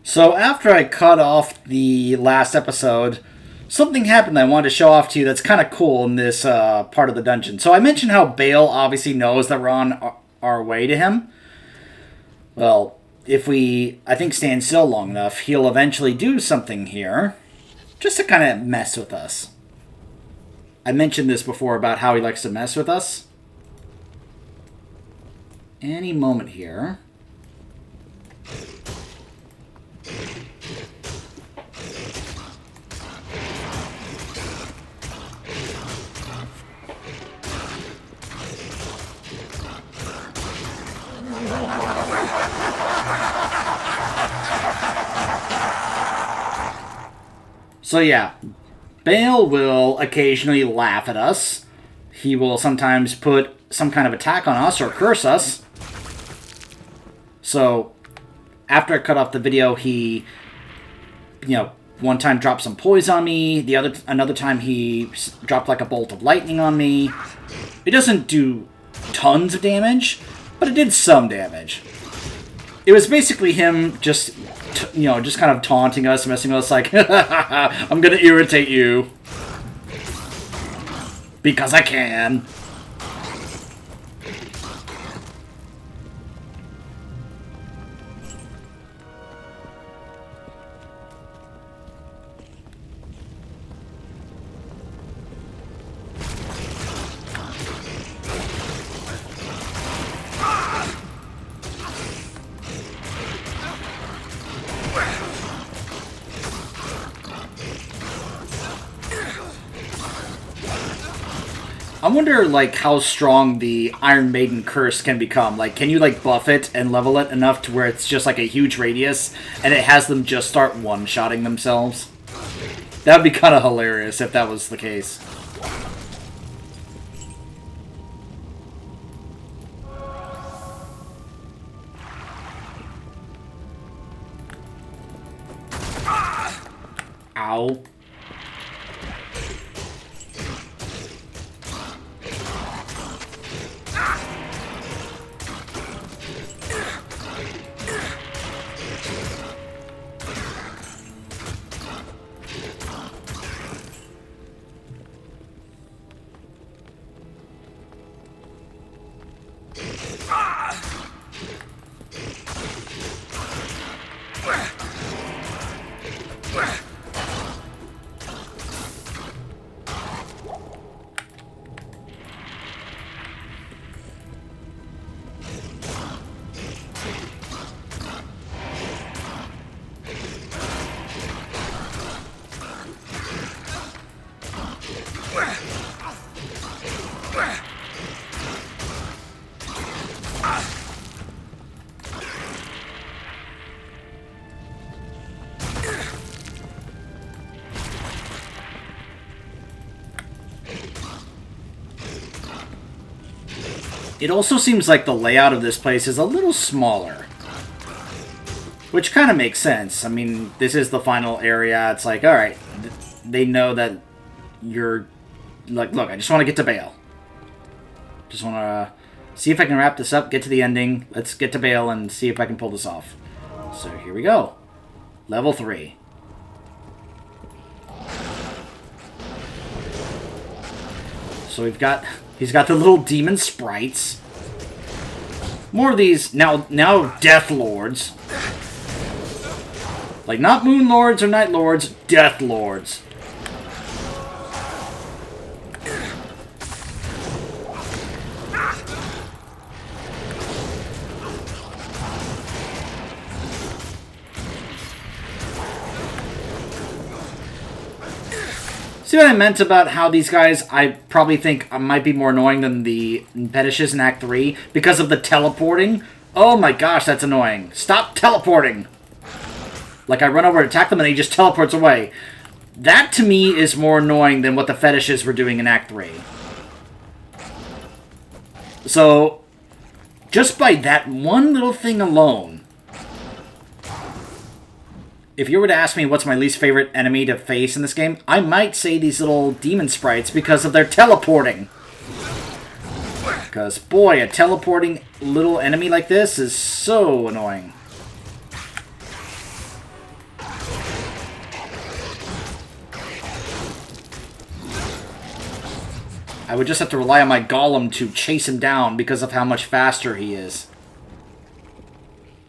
So after I cut off the last episode, something happened that I wanted to show off to you that's kind of cool in this part of the dungeon. So I mentioned how Bale obviously knows that we're on our way to him. Well, if we, I think, stand still long enough, he'll eventually do something here just to kind of mess with us. I mentioned this before about how he likes to mess with us. Any moment here. So yeah, Bale will occasionally laugh at us. He will sometimes put some kind of attack on us or curse us. So after I cut off the video, he, one time dropped some poison on me. Another time he dropped like a bolt of lightning on me. It doesn't do tons of damage, but it did some damage. It was basically him just kind of taunting us, messing with us, like, I'm gonna irritate you. Because I can. I wonder, like, how strong the Iron Maiden curse can become. Like, can you, like, buff it and level it enough to where it's just, like, a huge radius, and it has them just start one-shotting themselves? That would be kind of hilarious if that was the case. Ow. It also seems like the layout of this place is a little smaller. Which kind of makes sense. I mean, this is the final area. It's like, alright, they know that you're... Like, look, I just want to get to Bale. Just want to see if I can wrap this up, get to the ending. Let's get to Bale and see if I can pull this off. So, here we go. Level 3. So we've got... He's got the little demon sprites. More of these, now Death Lords. Like, not Moon Lords or Night Lords, Death Lords. See what I meant about how these guys, I probably think, might be more annoying than the fetishes in Act 3 because of the teleporting? Oh my gosh, that's annoying. Stop teleporting! Like, I run over to attack them and he just teleports away. That, to me, is more annoying than what the fetishes were doing in Act 3. So, just by that one little thing alone, if you were to ask me what's my least favorite enemy to face in this game, I might say these little demon sprites because of their teleporting. Because, boy, a teleporting little enemy like this is so annoying. I would just have to rely on my golem to chase him down because of how much faster he is.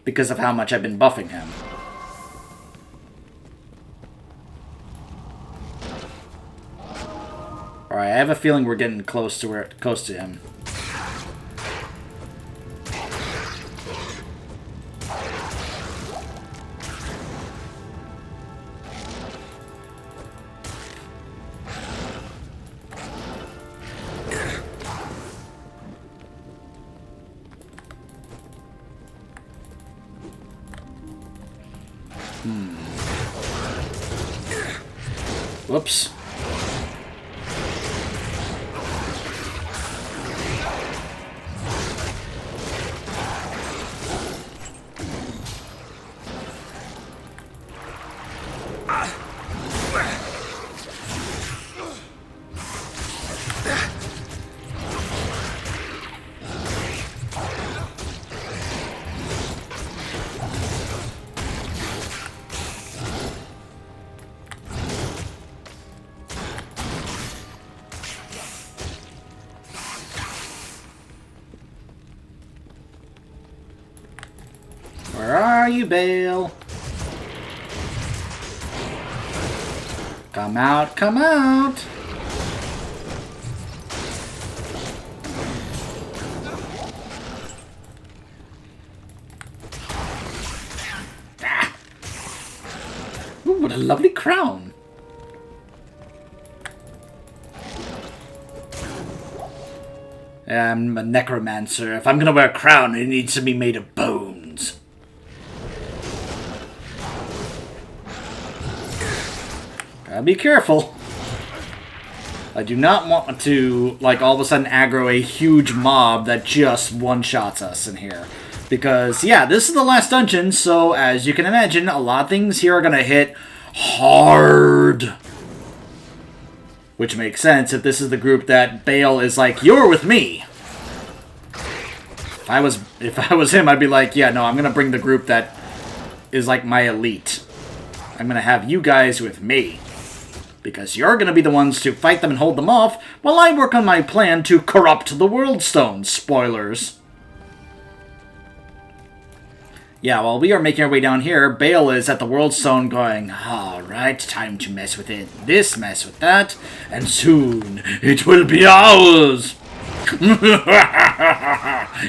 Because of how much I've been buffing him. Alright, I have a feeling we're getting close to him. Whoops. Where are you, Bale? Come out, come out! Ah. Ooh, what a lovely crown! I'm a necromancer. If I'm gonna wear a crown, it needs to be made of bones. Gotta be careful. I do not want to, like, all of a sudden aggro a huge mob that just one-shots us in here. Because, yeah, this is the last dungeon, so as you can imagine, a lot of things here are gonna hit hard. Which makes sense if this is the group that Bale is like, you're with me. If I was him, I'd be like, yeah, no, I'm gonna bring the group that is like my elite. I'm gonna have you guys with me. Because you're going to be the ones to fight them and hold them off, while I work on my plan to corrupt the World Stone. Spoilers. Yeah, while we are making our way down here, Bale is at the World Stone going, alright, time to mess with it. This, mess with that, and soon it will be ours.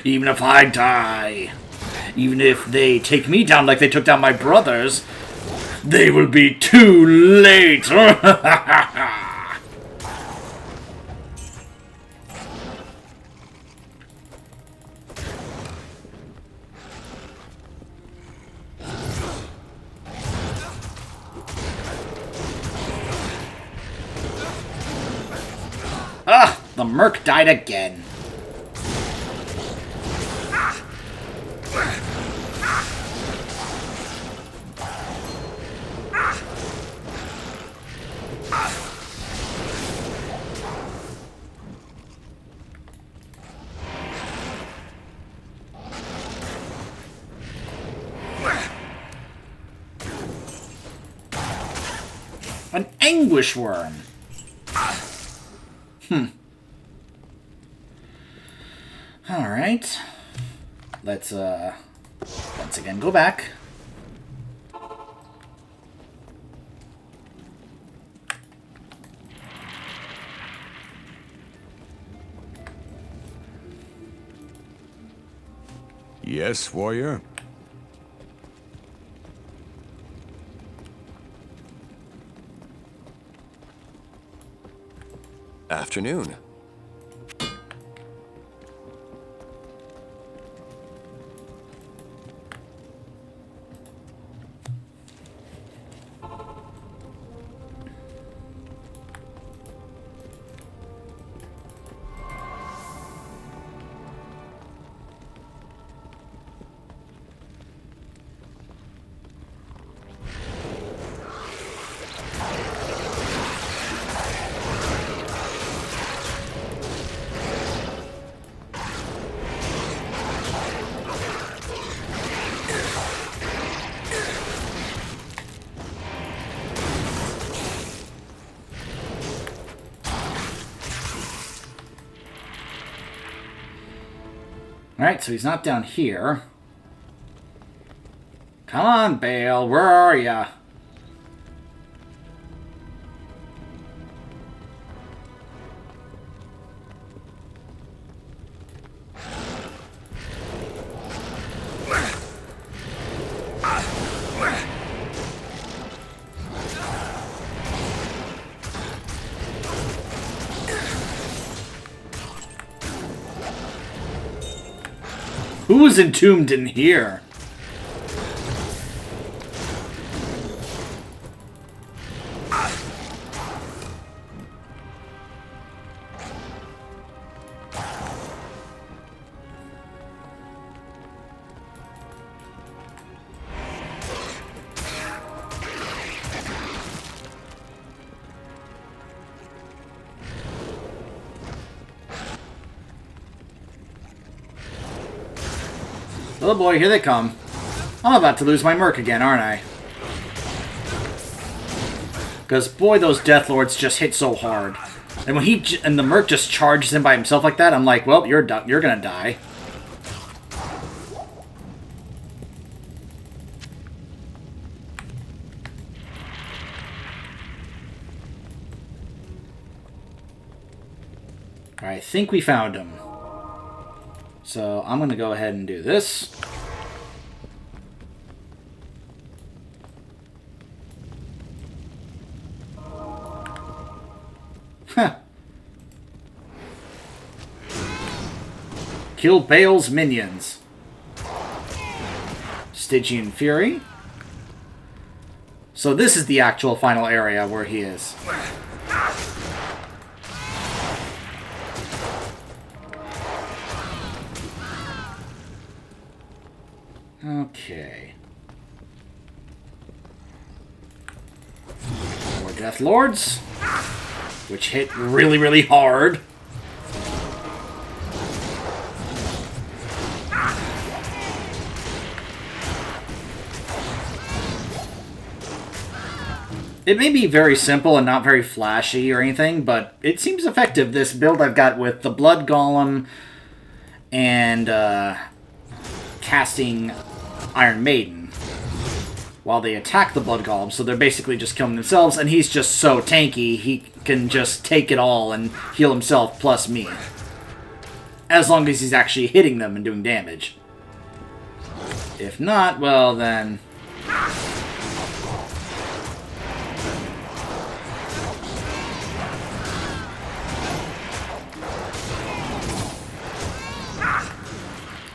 Even if I die. Even if they take me down like they took down my brothers. They will be too late! Ah! The merc died again. An anguish worm. Alright. Let's, once again go back. Yes, warrior? Afternoon. Alright, so he's not down here. Come on, Bale. Where are ya? Who was entombed in here? Oh boy, here they come. I'm about to lose my Merc again, aren't I? Because, boy, those Death Lords just hit so hard. And when and the Merc just charges him by himself like that, I'm like, well, you're gonna die. Alright, I think we found him. So I'm going to go ahead and do this. Huh. Kill Bale's minions. Stygian Fury. So this is the actual final area where he is. Okay. More Death Lords, which hit really, really hard. It may be very simple and not very flashy or anything, but it seems effective, this build I've got with the Blood Golem and casting Iron Maiden while they attack the Blood Golem, so they're basically just killing themselves, and he's just so tanky, he can just take it all and heal himself plus me. As long as he's actually hitting them and doing damage. If not, well then...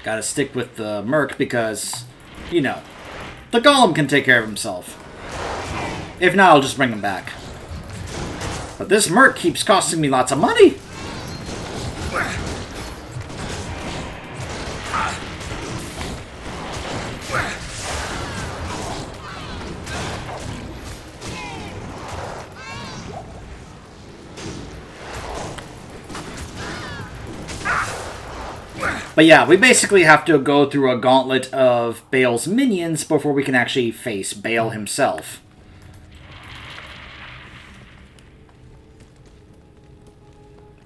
Gotta stick with the Merc because, you know, the Golem can take care of himself. If not, I'll just bring him back. But this Merc keeps costing me lots of money. But yeah, we basically have to go through a gauntlet of Bale's minions before we can actually face Bale himself.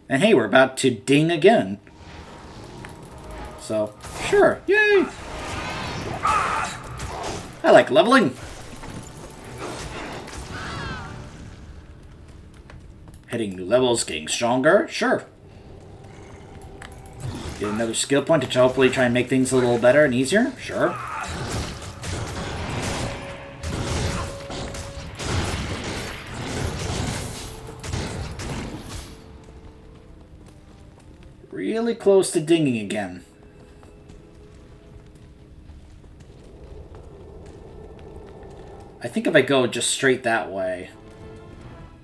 And hey, we're about to ding again. So, sure, yay! I like leveling. Hitting new levels, getting stronger, sure. Get another skill point to hopefully try and make things a little better and easier? Sure. Really close to dinging again. I think if I go just straight that way.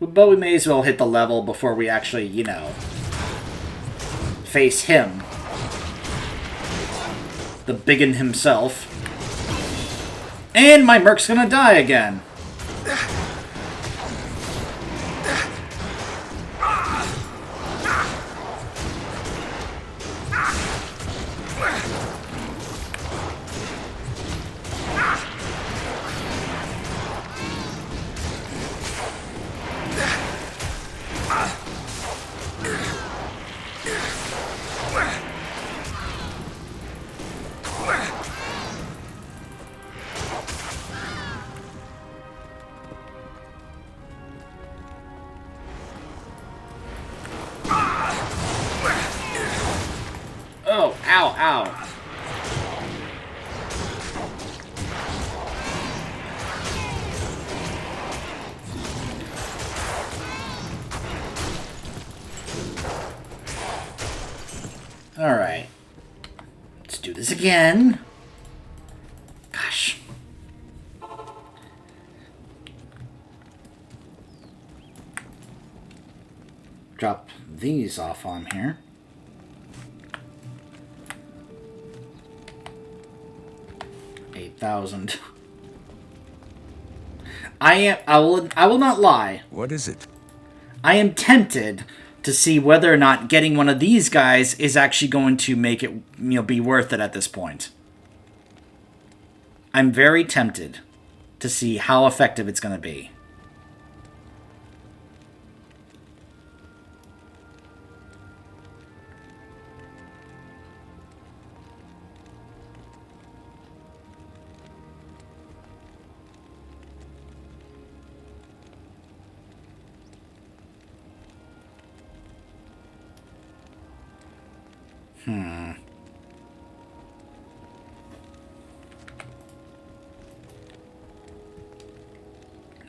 But we may as well hit the level before we actually, you know, face him. The biggin himself. And my Merc's gonna die again. this again. Gosh. Drop these off on here. $8,000. I will not lie. What is it? I am tempted to see whether or not getting one of these guys is actually going to make it, be worth it at this point. I'm very tempted to see how effective it's going to be.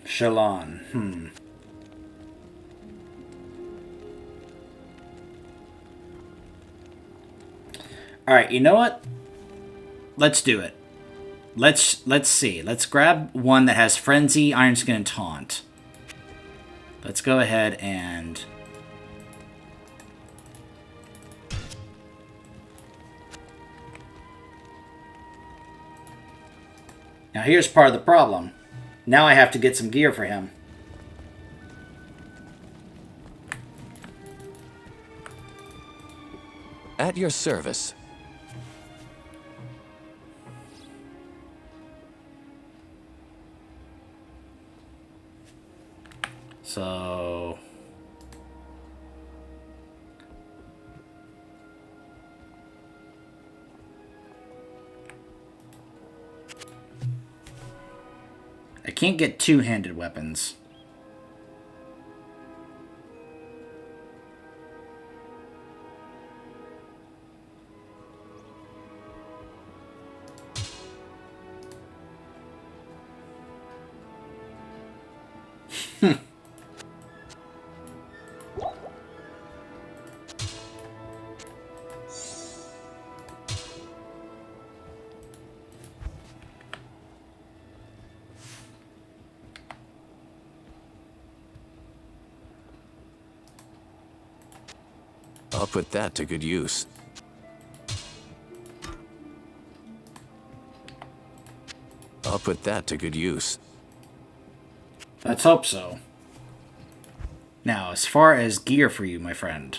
Shalon. Alright, you know what? Let's do it. Let's see. Let's grab one that has Frenzy, Iron Skin, and Taunt. Let's go ahead and... Now here's part of the problem. Now I have to get some gear for him. At your service. So... I can't get two-handed weapons. I'll put that to good use. I'll put that to good use. Let's hope so. Now, as far as gear for you, my friend.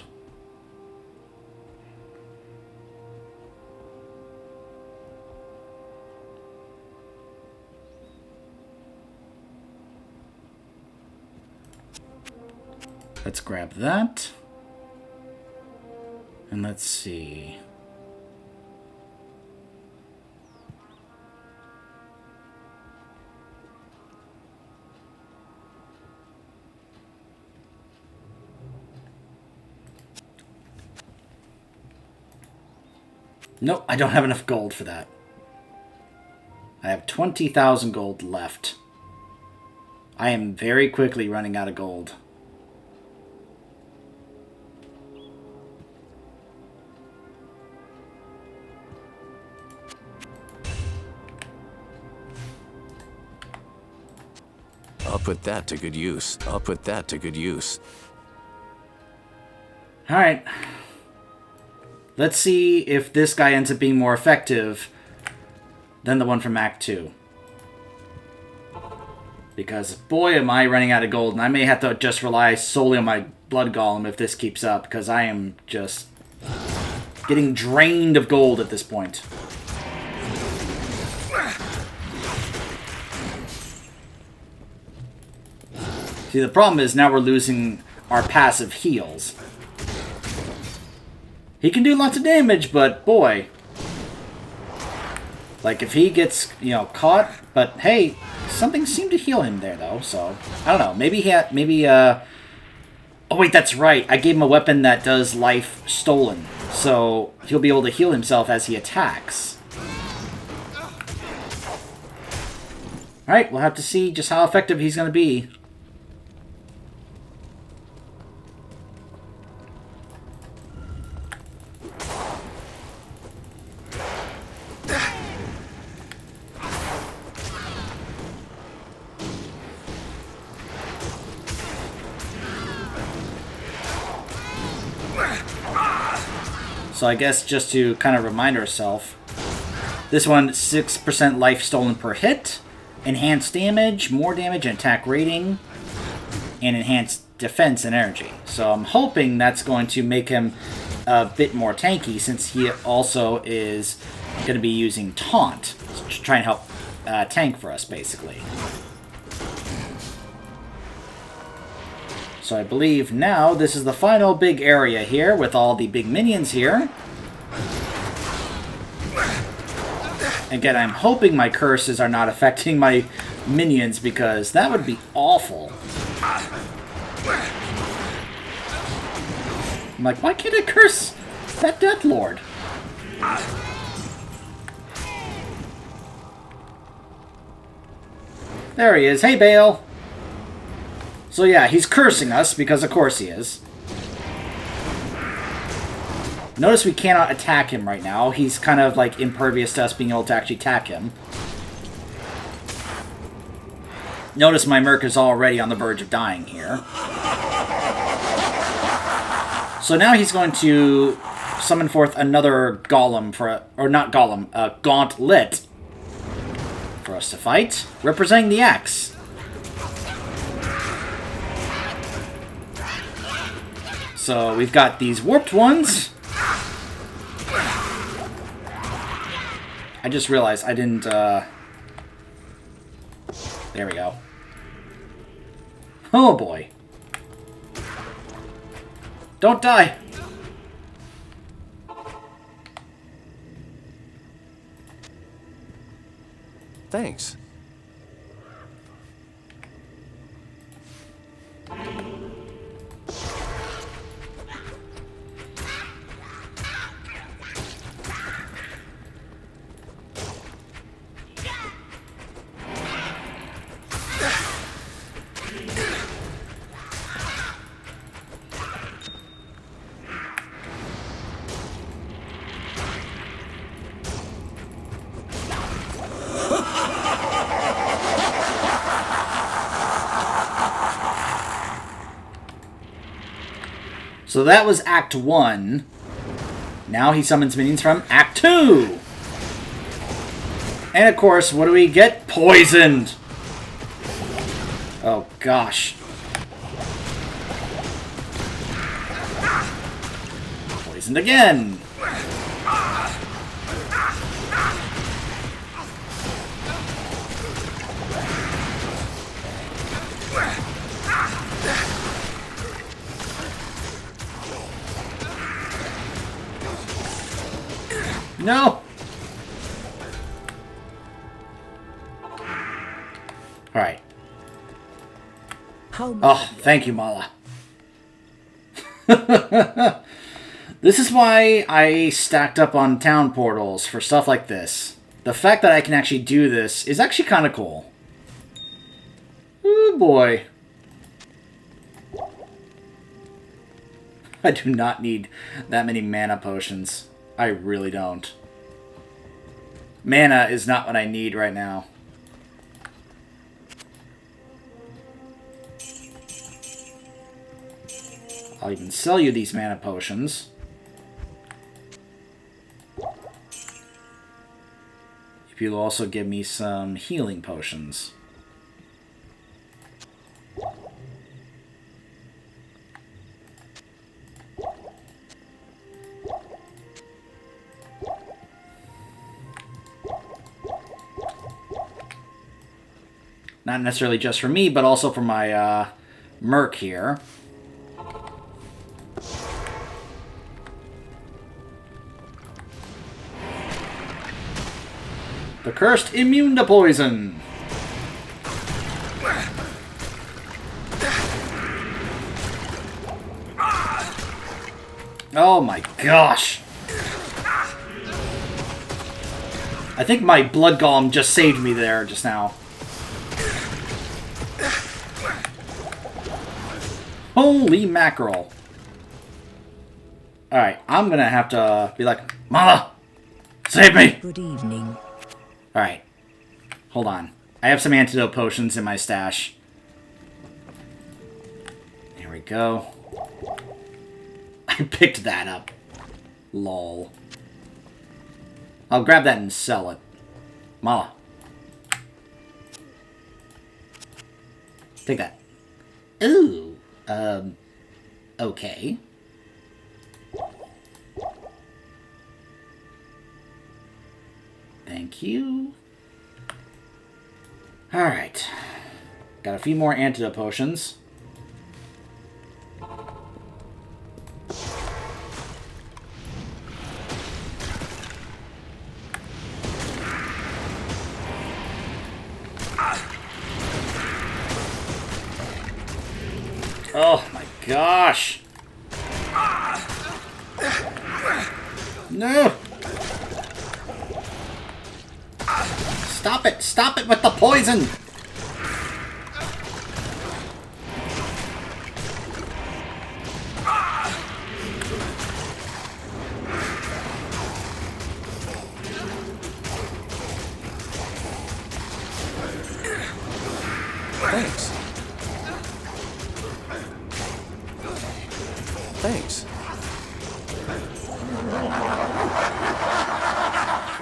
Let's grab that. And let's see. Nope, I don't have enough gold for that. I have 20,000 gold left. I am very quickly running out of gold. I'll put that to good use. I'll put that to good use. Alright. Let's see if this guy ends up being more effective than the one from Act 2. Because, boy, am I running out of gold, and I may have to just rely solely on my Blood Golem if this keeps up, because I am just getting drained of gold at this point. See, the problem is now we're losing our passive heals. He can do lots of damage, but boy. Like, if he gets, caught, but hey, something seemed to heal him there, though, so, I don't know. Maybe oh wait, that's right. I gave him a weapon that does life stolen, so he'll be able to heal himself as he attacks. Alright, we'll have to see just how effective he's going to be. So I guess just to kind of remind ourselves, this one, 6% life stolen per hit, enhanced damage, more damage and attack rating, and enhanced defense and energy. So I'm hoping that's going to make him a bit more tanky, since he also is going to be using taunt to try and help tank for us, basically. So I believe now this is the final big area here with all the big minions here. Again, I'm hoping my curses are not affecting my minions, because that would be awful. I'm like, why can't I curse that Death Lord? There he is. Hey, Bale. So yeah, he's cursing us, because of course he is. Notice we cannot attack him right now. He's kind of like impervious to us being able to actually attack him. Notice my Merc is already on the verge of dying here. So now he's going to summon forth another Golem for, or not Golem, a Gauntlet for us to fight, representing the axe. So we've got these warped ones. I just realized I didn't, there we go. Oh boy. Don't die! Thanks. So that was Act 1. Now he summons minions from Act 2. And of course, what do we get? Poisoned! Oh gosh. Poisoned again! No! Alright. Oh, thank you, Mala. This is why I stacked up on town portals for stuff like this. The fact that I can actually do this is actually kind of cool. Oh boy. I do not need that many mana potions. I really don't. Mana is not what I need right now. I'll even sell you these mana potions. If you'll also give me some healing potions. Not necessarily just for me, but also for my Merc here. The Cursed immune to poison. Oh my gosh. I think my Blood Golem just saved me there just now. Holy mackerel. Alright, I'm gonna have to be like, Mala, save me! Good evening. Alright, hold on. I have some antidote potions in my stash. Here we go. I picked that up. Lol. I'll grab that and sell it. Mala. Take that. Ooh. Okay. Thank you. Alright. Got a few more antidote potions. Oh my gosh! No! Stop it! Stop it with the poison! Thanks. Thanks.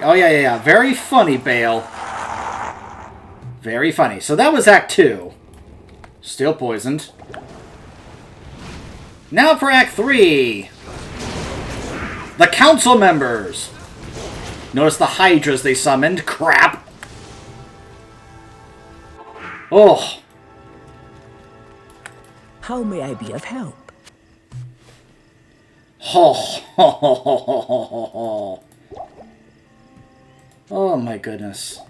Oh, yeah. Very funny, Bale. Very funny. So that was Act 2. Still poisoned. Now for Act 3. The council members. Notice the hydras they summoned. Crap. Oh. How may I be of help? Oh. Oh my goodness.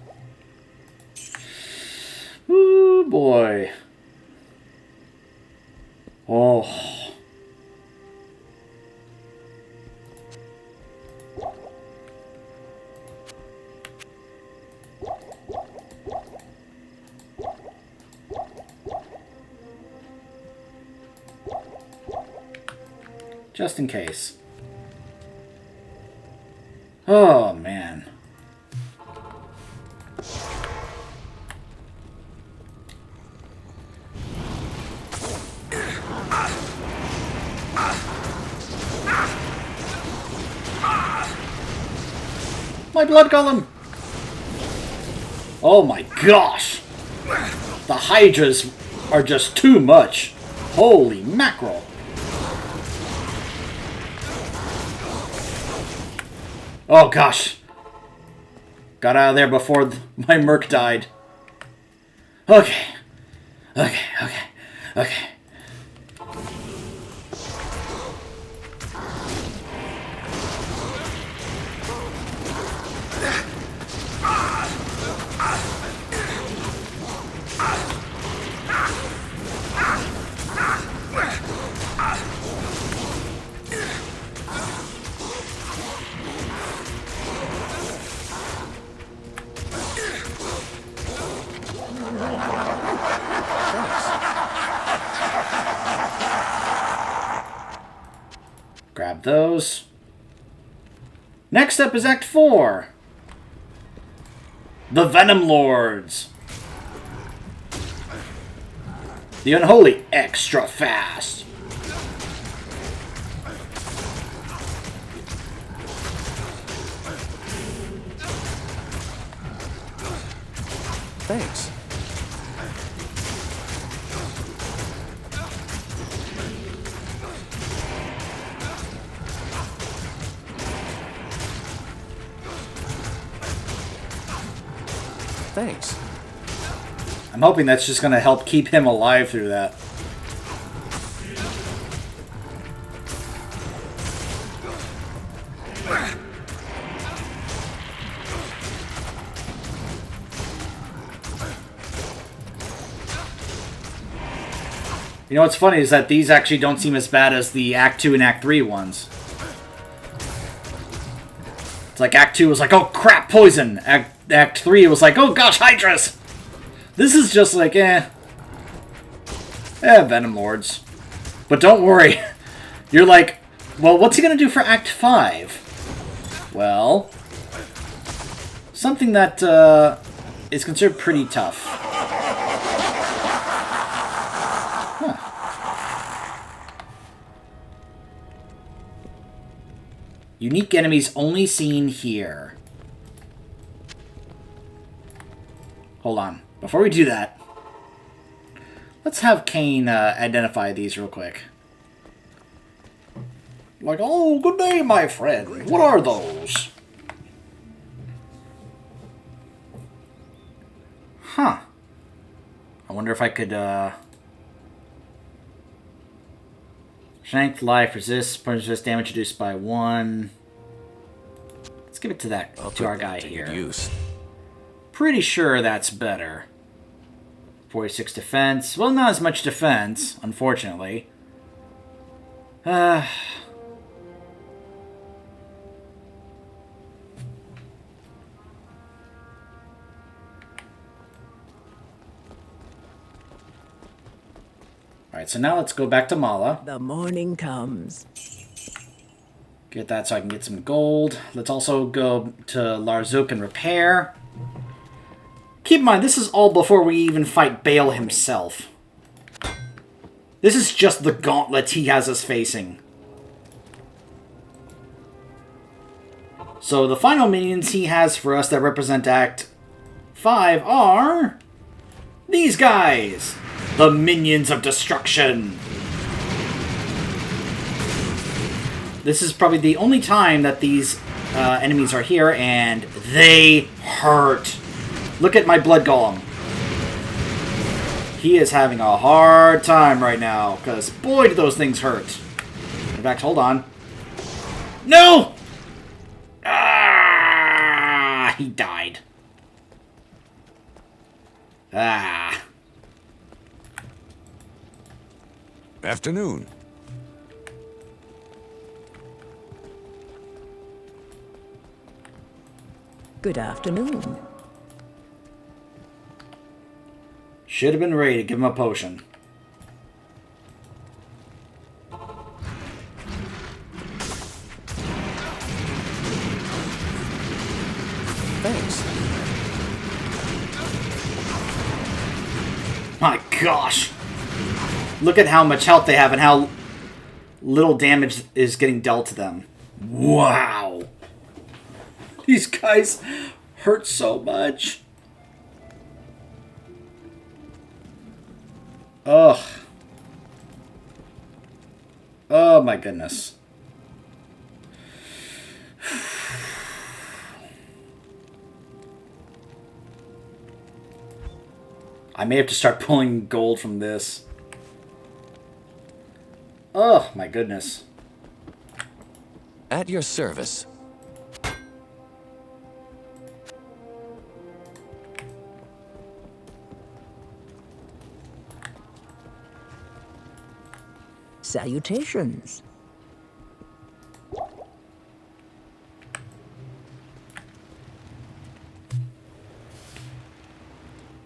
Ooh boy. Oh. Just in case. Oh, man. My blood golem! Oh my gosh! The hydras are just too much. Holy mackerel. Oh gosh. Got out of there before my merc died. Okay. Grab those. Next up is Act 4. The Venom Lords. The Unholy Extra Fast. Thanks. Thanks. I'm hoping that's just going to help keep him alive through that. You know what's funny is that these actually don't seem as bad as the Act 2 and Act 3 ones. It's like Act 2 was like, oh crap, poison. Act 3 was like, oh gosh, hydras. This is just like, Venom Lords. But don't worry. You're like, well, what's he going to do for Act 5? Well, something that is considered pretty tough. Unique enemies only seen here. Hold on. Before we do that, let's have Kane identify these real quick. Like, oh, good day, my friend. What are those? Huh. I wonder if I could, Strength, life, resist, resist damage reduced by 1. Let's give it to that, to our guy here. Good use. Pretty sure that's better. 46 defense. Well, not as much defense, unfortunately. Alright, so now let's go back to Mala. The morning comes. Get that so I can get some gold. Let's also go to Larzuk and repair. Keep in mind, this is all before we even fight Bale himself. This is just the gauntlet he has us facing. So the final minions he has for us that represent Act 5 are... these guys! The Minions of Destruction! This is probably the only time that these enemies are here, and they hurt. Look at my Blood Golem. He is having a hard time right now, because boy do those things hurt. In fact, hold on. No! Ah! He died. Ah. Afternoon. Good afternoon. Should have been ready to give him a potion. Thanks. My gosh. Look at how much health they have and how little damage is getting dealt to them. Wow. These guys hurt so much. Ugh. Oh my goodness. I may have to start pulling gold from this. Oh my goodness. At your service. Salutations.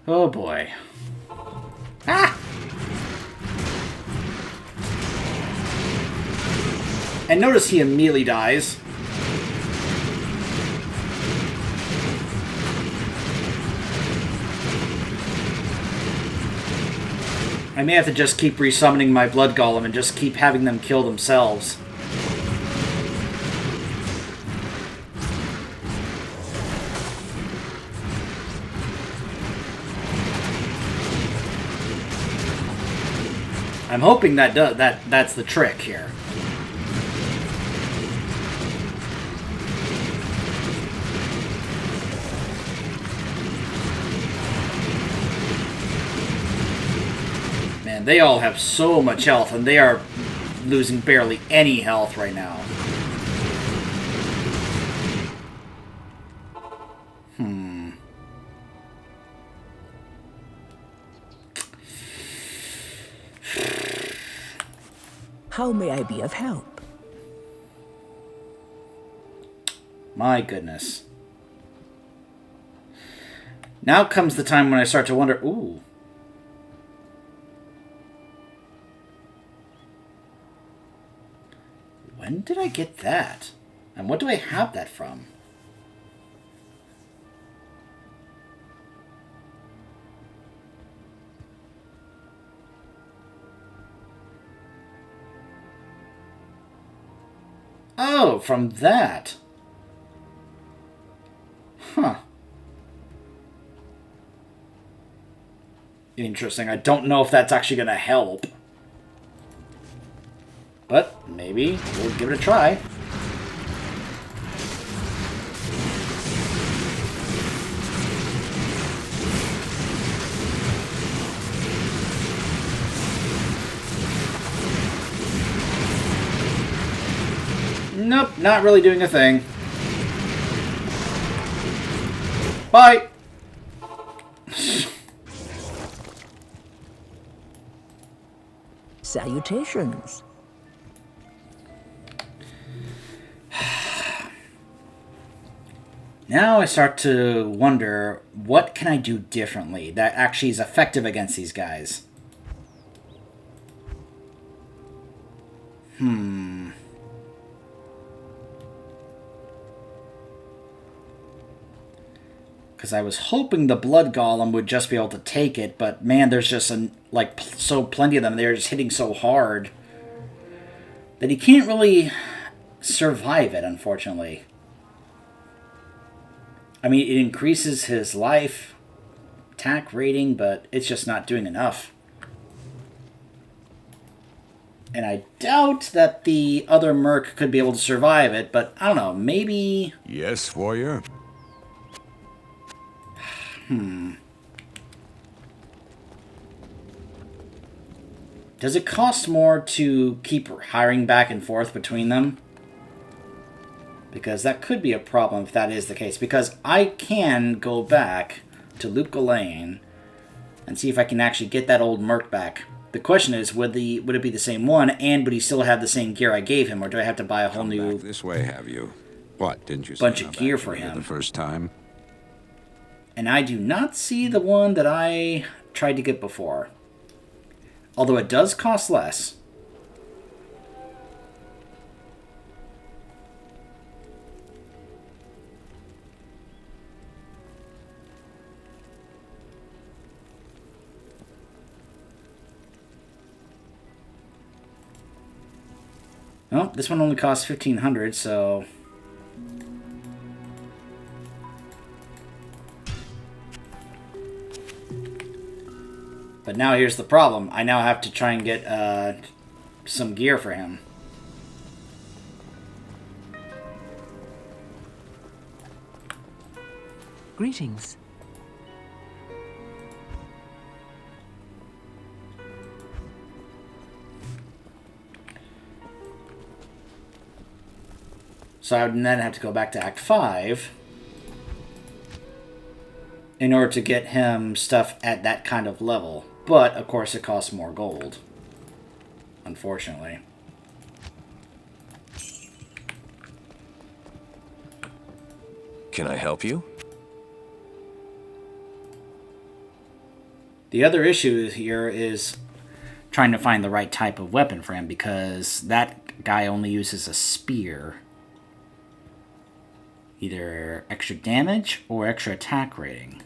Oh boy. Ah! And notice he immediately dies. I may have to just keep resummoning my Blood Golem and just keep having them kill themselves. I'm hoping that's the trick here. Man, they all have so much health, and they are losing barely any health right now. How may I be of help? My goodness. Now comes the time when I start to wonder, ooh. When did I get that? And what do I have that from? Oh, from that. Huh. Interesting. I don't know if that's actually going to help. But maybe we'll give it a try. Nope, not really doing a thing. Bye! Salutations. Now I start to wonder, what can I do differently that actually is effective against these guys? Because I was hoping the Blood Golem would just be able to take it, but man, there's just so plenty of them. They're just hitting so hard that he can't really survive it, unfortunately. I mean, it increases his life attack rating, but it's just not doing enough. And I doubt that the other Merc could be able to survive it, but I don't know, maybe... Yes, warrior? Does it cost more to keep hiring back and forth between them? Because that could be a problem if that is the case. Because I can go back to Luke Ghislaine and see if I can actually get that old Merc back. The question is, would it be the same one, and would he still have the same gear I gave him, or do I have to buy a whole new This way, have you? What, didn't you bunch see of how gear bad for you did him? the first time? And I do not see the one that I tried to get before. Although it does cost less. Well, this one only costs 1,500, so... But now here's the problem. I now have to try and get some gear for him. Greetings. So I would then have to go back to Act 5 in order to get him stuff at that kind of level. But, of course, it costs more gold. Unfortunately. Can I help you? The other issue here is trying to find the right type of weapon for him, because that guy only uses a spear. Either extra damage or extra attack rating.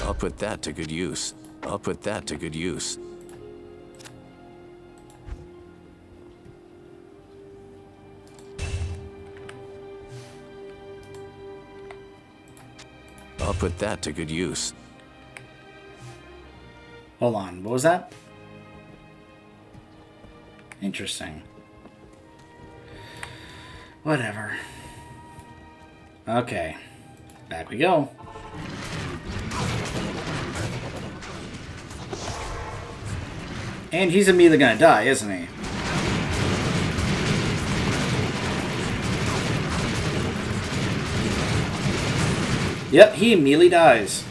I'll put that to good use. I'll put that to good use. I'll put that to good use. Hold on, what was that? Interesting. Whatever. Okay, back we go. And he's immediately gonna die, isn't he? Yep, he immediately dies.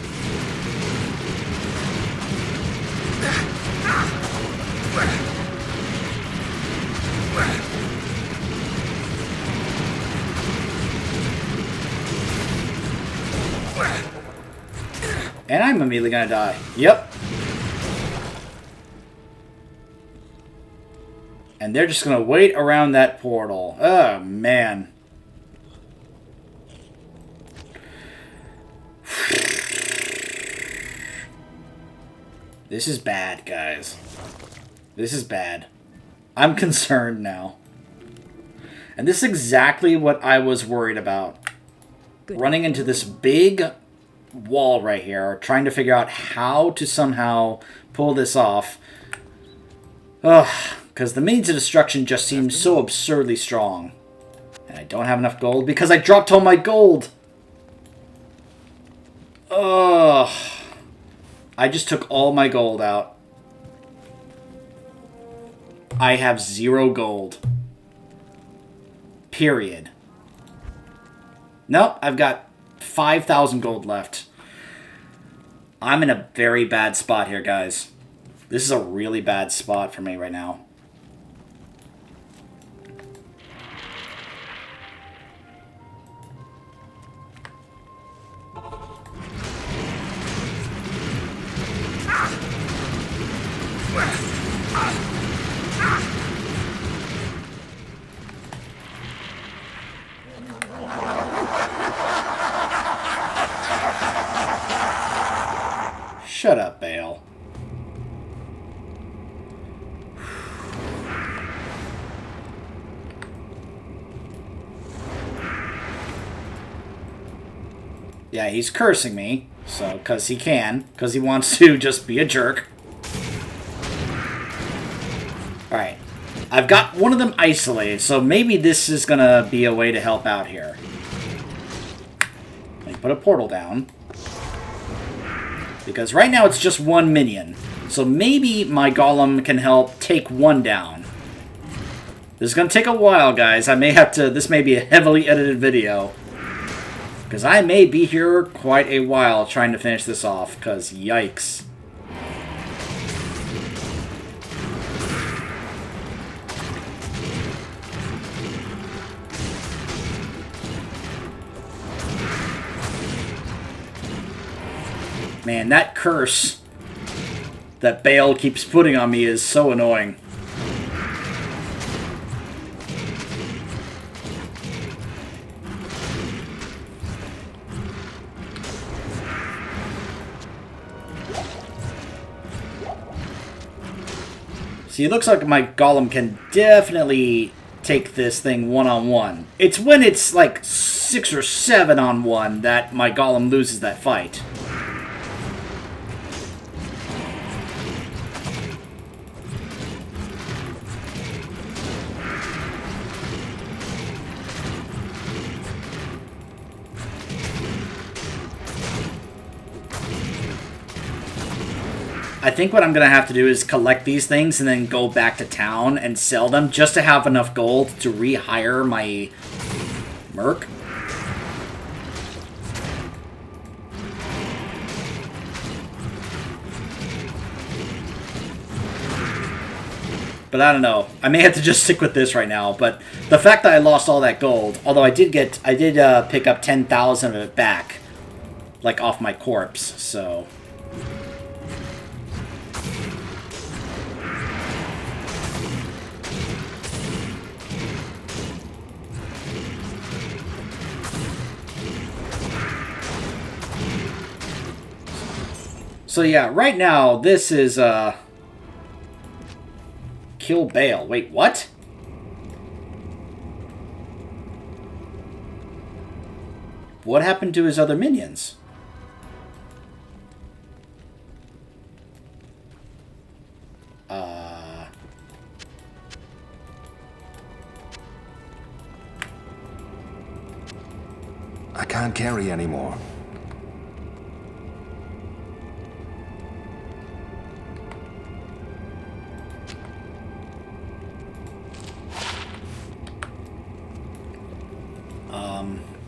And I'm immediately gonna die. Yep. And they're just gonna wait around that portal. Oh, man. This is bad, guys. This is bad. I'm concerned now. And this is exactly what I was worried about. Good. Running into this big wall right here, trying to figure out how to somehow pull this off. Ugh, because the means of destruction just seems so absurdly strong. And I don't have enough gold because I dropped all my gold. Ugh. I just took all my gold out. I have 0 gold. Period. Nope, I've got 5,000 gold left. I'm in a very bad spot here, guys. This is a really bad spot for me right now. Shut up, Bale. Yeah, he's cursing me, so, because he can, because he wants to just be a jerk. Alright. I've got one of them isolated, so maybe this is gonna be a way to help out here. Let me put a portal down. Because right now it's just one minion. So maybe my golem can help take one down. This is going to take a while, guys. I may have to... This may be a heavily edited video. Because I may be here quite a while trying to finish this off. Because yikes. Man, that curse that Bale keeps putting on me is so annoying. See, it looks like my golem can definitely take this thing one-on-one. It's when it's like 6 or 7 on 1 that my golem loses that fight. I think what I'm going to have to do is collect these things and then go back to town and sell them just to have enough gold to rehire my merc. But I don't know. I may have to just stick with this right now. But the fact that I lost all that gold, although I did pick up 10,000 of it back, like off my corpse, so... So yeah, right now, this is, kill Bale. Wait, what? What happened to his other minions? I can't carry anymore.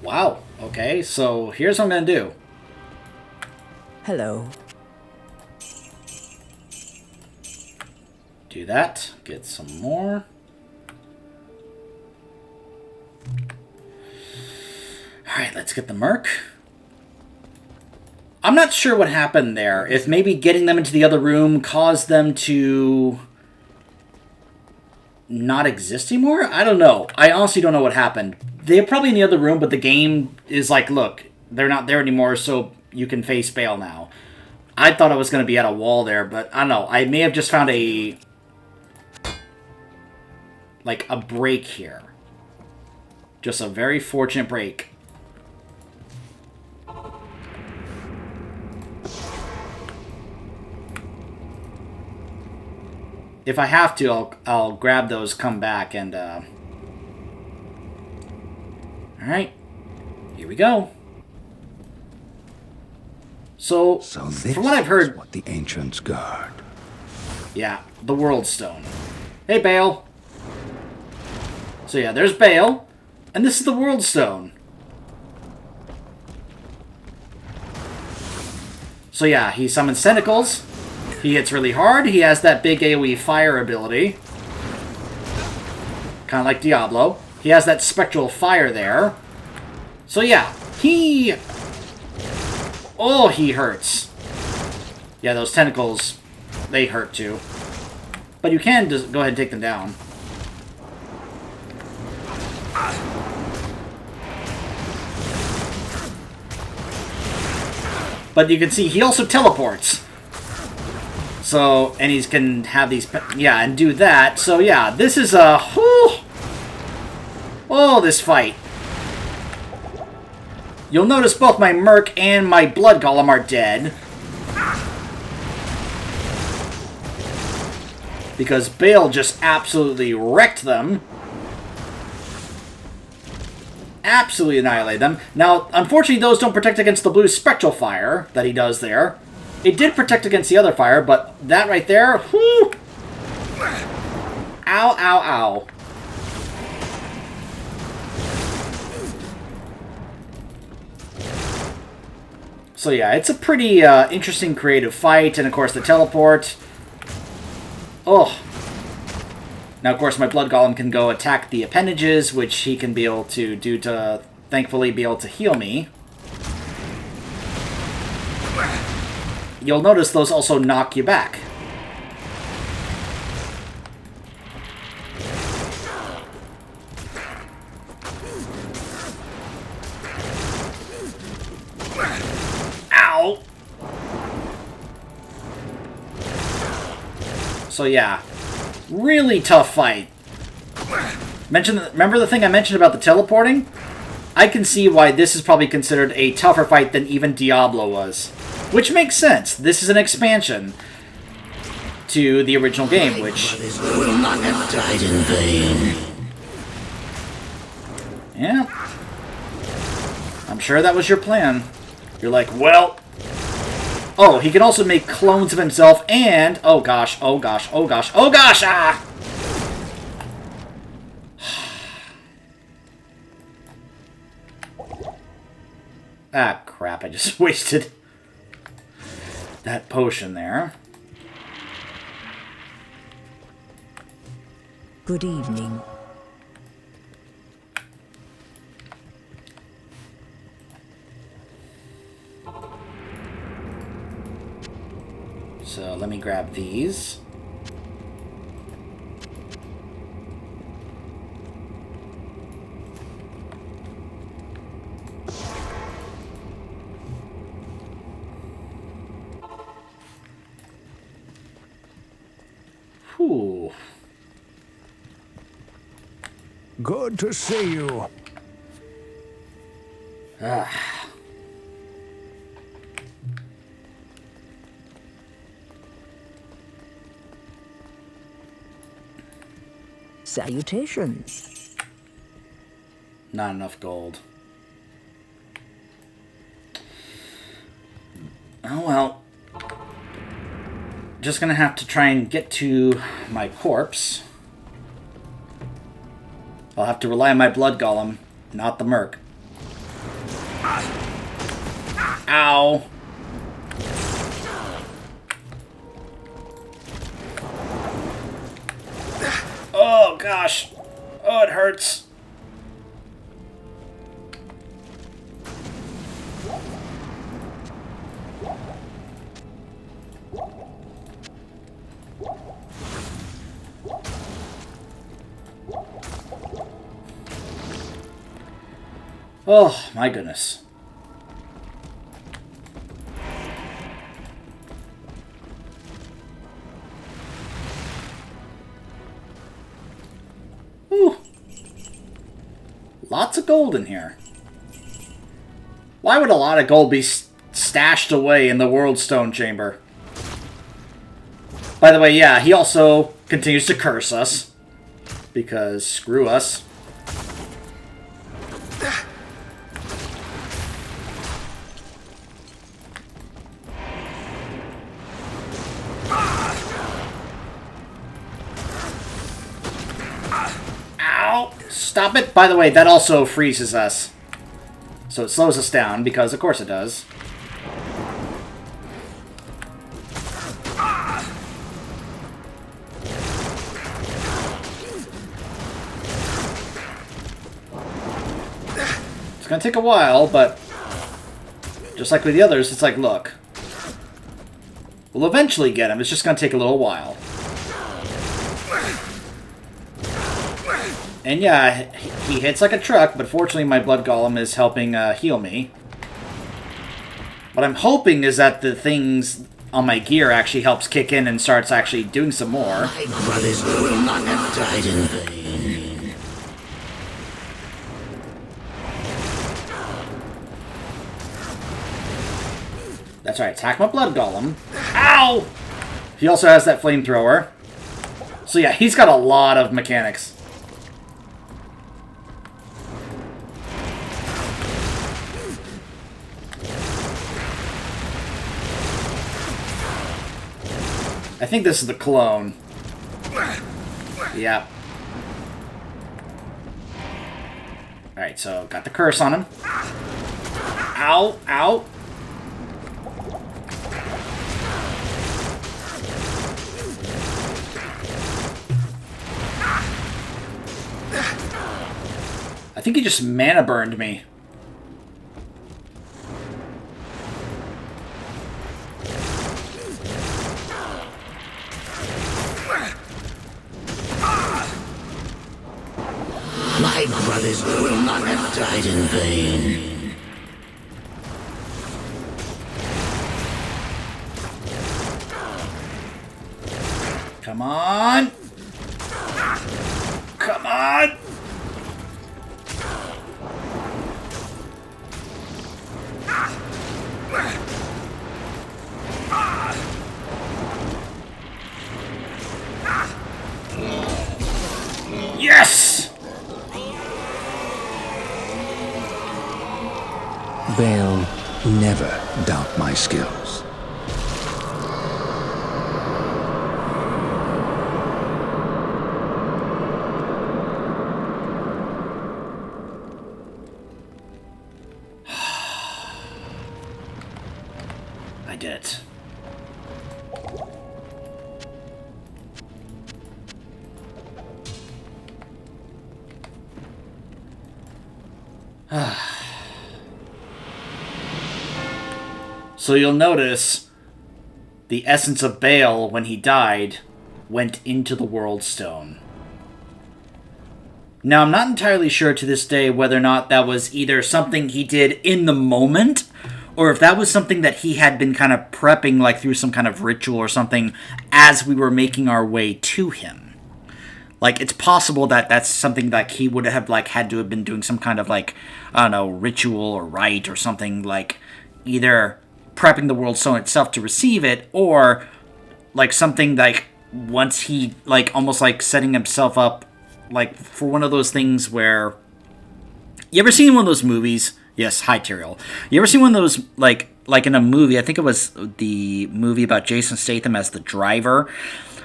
Wow. Okay, so here's what I'm gonna do. Hello. Do that. Get some more. Alright, let's get the merc. I'm not sure what happened there. If maybe getting them into the other room caused them to not exist anymore? I don't know. I honestly don't know what happened. They're probably in the other room, but the game is like, look, they're not there anymore, so you can face Bale now. I thought I was going to be at a wall there, but I don't know. I may have just found a break here. Just a very fortunate break. If I have to, I'll grab those, come back, and, Alright. Here we go. So this from what I've heard... is what the ancients guard. Yeah, the World Stone. Hey, Bale. So yeah, there's Bale. And this is the World Stone. So yeah, he summons tentacles. He hits really hard. He has that big AoE fire ability. Kind of like Diablo. He has that spectral fire there. So yeah, he... Oh, he hurts. Yeah, those tentacles, they hurt too. But you can just go ahead and take them down. But you can see he also teleports. So, and he can have these, yeah, and do that. So yeah, this is a, whew, oh, this fight. You'll notice both my Merc and my Blood Golem are dead. Because Bale just absolutely wrecked them. Absolutely annihilated them. Now, unfortunately, those don't protect against the blue spectral fire that he does there. It did protect against the other fire, but that right there, whoo! Ow, ow, ow. So yeah, it's a pretty interesting creative fight, and of course the teleport. Oh. Now, of course, my Blood Golem can go attack the appendages, which he can be able to do to, thankfully, be able to heal me. You'll notice those also knock you back. Ow! So yeah, really tough fight. Remember the thing I mentioned about the teleporting? I can see why this is probably considered a tougher fight than even Diablo was. Which makes sense. This is an expansion to the original game, which... will not have died in vain. Yeah. I'm sure that was your plan. You're like, well... Oh, he can also make clones of himself and... Oh gosh, oh gosh, oh gosh, oh gosh! Ah! Ah, crap, I just wasted that potion there. Good evening. So let me grab these. Whew. Good to see you. Salutations. Not enough gold. Oh well. Just gonna have to try and get to my corpse. I'll have to rely on my Blood Golem, not the Merc. Ow. Oh gosh. Oh, it hurts. Oh, my goodness. Ooh. Lots of gold in here. Why would a lot of gold be stashed away in the World Stone Chamber? By the way, yeah, he also continues to curse us. Because screw us. Ow! Stop it! By the way, that also freezes us. So it slows us down, because of course it does. It's gonna take a while, but just like with the others, it's like, look. We'll eventually get him, it's just gonna take a little while. And yeah, he hits like a truck, but fortunately my blood golem is helping heal me. What I'm hoping is that the things on my gear actually helps kick in and starts actually doing some more. My brothers will not have died in vain. That's right, attack my blood golem. Ow! He also has that flamethrower. So yeah, he's got a lot of mechanics. I think this is the clone. Yeah. Alright, so got the curse on him. Ow, ow. I think he just mana burned me. My brothers will not have died in vain. Come on! Come on! Yes! They'll never doubt my skills. I did it. So you'll notice the essence of Baal, when he died, went into the World Stone. Now, I'm not entirely sure to this day whether or not that was either something he did in the moment, or if that was something that he had been kind of prepping, like through some kind of ritual or something, as we were making our way to him. Like, it's possible that that's something that he would have, like, had to have been doing some kind of, like, I don't know, ritual or rite or something, like, either prepping the World Stone itself to receive it, or, like, something, like, once he, like, almost, like, setting himself up, like, for one of those things where... You ever seen one of those movies? Yes, hi, Tyrael. You ever seen one of those, like in a movie, I think it was the movie about Jason Statham as the driver,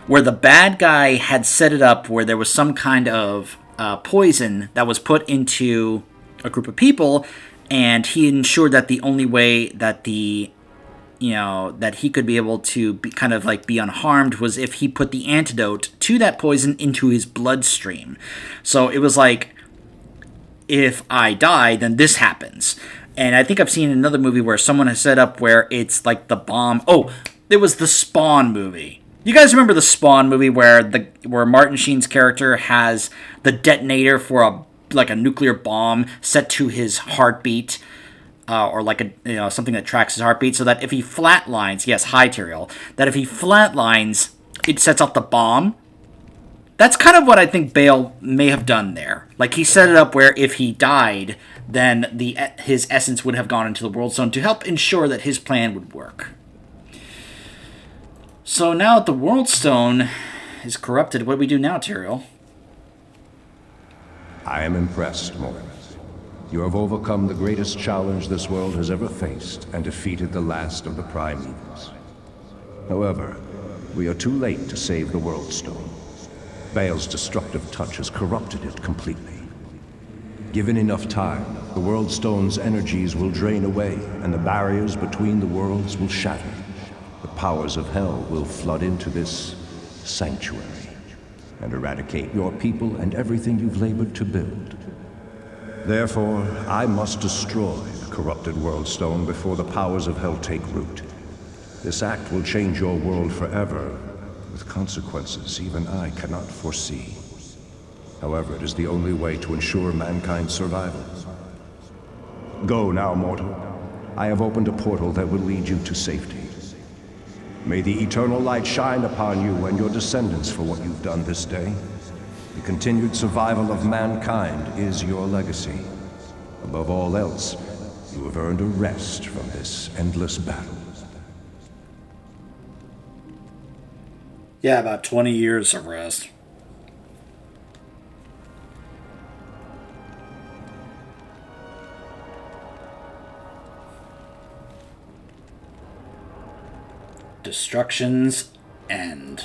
where the bad guy had set it up where there was some kind of poison that was put into a group of people, and he ensured that the only way that that he could be able to be unharmed was if he put the antidote to that poison into his bloodstream. So it was like, if I die, then this happens. And I think I've seen another movie where someone has set up where it's like the bomb. Oh, it was the Spawn movie. You guys remember the Spawn movie where Martin Sheen's character has the detonator for a like a nuclear bomb set to his heartbeat, or like something that tracks his heartbeat, so that if he flatlines, yes, hi Tyrael, that if he flatlines, it sets off the bomb. That's kind of what I think Bale may have done there. Like, he set it up where if he died, then his essence would have gone into the World Stone to help ensure that his plan would work. So now that the World Stone is corrupted, what do we do now, Tyrael? I am impressed, Morgan. You have overcome the greatest challenge this world has ever faced and defeated the last of the Primevals. However, we are too late to save the World Stone. Bale's destructive touch has corrupted it completely. Given enough time, the World Stone's energies will drain away, and the barriers between the worlds will shatter. The powers of hell will flood into this sanctuary and eradicate your people and everything you've labored to build. Therefore, I must destroy the corrupted World Stone before the powers of hell take root. This act will change your world forever, with consequences even I cannot foresee. However, it is the only way to ensure mankind's survival. Go now, mortal. I have opened a portal that will lead you to safety. May the eternal light shine upon you and your descendants for what you've done this day. The continued survival of mankind is your legacy. Above all else, you have earned a rest from this endless battle. Yeah, about 20 years of rest. Destruction's End.